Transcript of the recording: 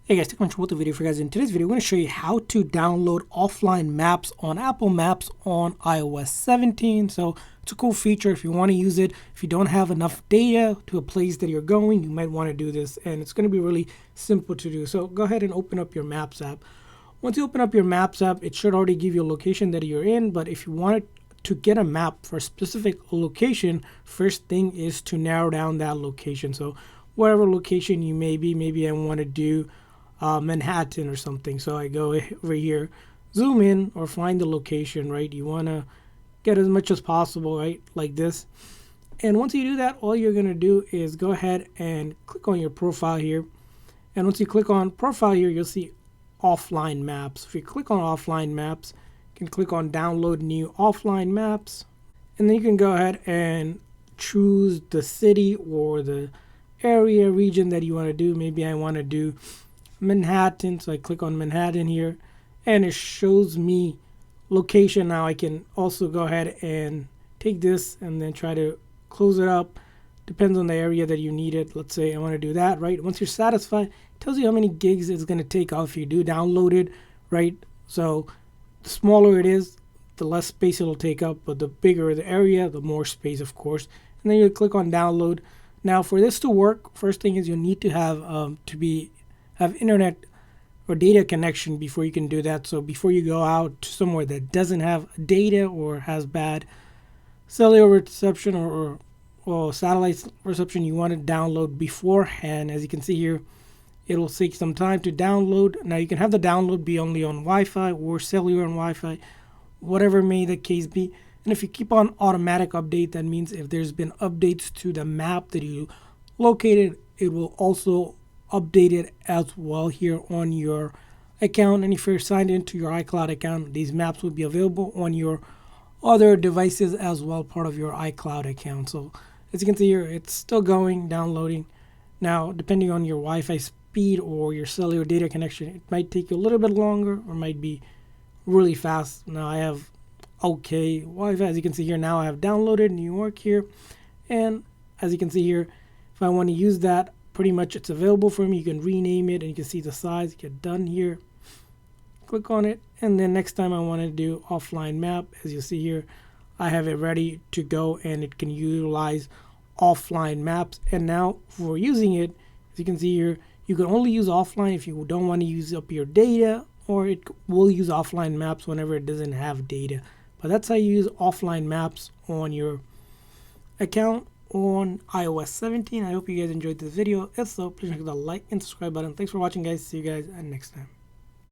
Hey guys, Technomentary with the video for you guys. In today's video, we're going to show you how to download offline maps on Apple Maps on iOS 17. So it's a cool feature if you want to use it. If you don't have enough data to a place that you're going, you might want to do this, and it's going to be really simple to do. So go ahead and open up your Maps app. Once you open up your Maps app, it should already give you a location that you're in, but if you want to get a map for a specific location, first thing is to narrow down that location. So whatever location you may be, maybe I want to do Manhattan or something. So I go over here, zoom in, or find the location, right? You want to get as much as possible, right? Like this. And once you do that, all you're going to do is go ahead and click on your profile here. And once you click on profile here, you'll see offline maps. If you click on offline maps, you can click on download new offline maps. And then you can go ahead and choose the city or the area region that you want to do. Maybe I want to do Manhattan, so I click on Manhattan here and it shows me location. Now I can also go ahead and take this and then try to close it up. Depends on the area that you need it. Let's say I want to do that, right? Once you're satisfied, it tells you how many gigs it's going to take off if you do download it, right? So the smaller it is, the less space it'll take up, but the bigger the area, the more space, of course. And then you click on download. Now for this to work, first thing is you need to have internet or data connection before you can do that. So before you go out to somewhere that doesn't have data or has bad cellular reception or satellite reception, you want to download beforehand. As you can see here, it'll take some time to download. Now you can have the download be only on Wi-Fi or cellular and Wi-Fi, whatever may the case be. And if you keep on automatic update, that means if there's been updates to the map that you located, it will also update it as well here on your account. And if you're signed into your iCloud account, these maps will be available on your other devices as well, part of your iCloud account. So as you can see here, it's still going, downloading. Now, depending on your Wi-Fi speed or your cellular data connection, it might take you a little bit longer or might be really fast. Now I have okay Wi-Fi. As you can see here, now I have downloaded New York here. And as you can see here, if I want to use that, pretty much it's available for me. You can rename it and you can see the size. Get done here. Click on it. And then next time I want to do offline map, as you see here, I have it ready to go and it can utilize offline maps. And now for using it, as you can see here, you can only use offline if you don't want to use up your data, or it will use offline maps whenever it doesn't have data. But that's how you use offline maps on your account on iOS 17. I hope you guys enjoyed this video. If so, please click the like and subscribe button. Thanks for watching, guys. See you guys next time.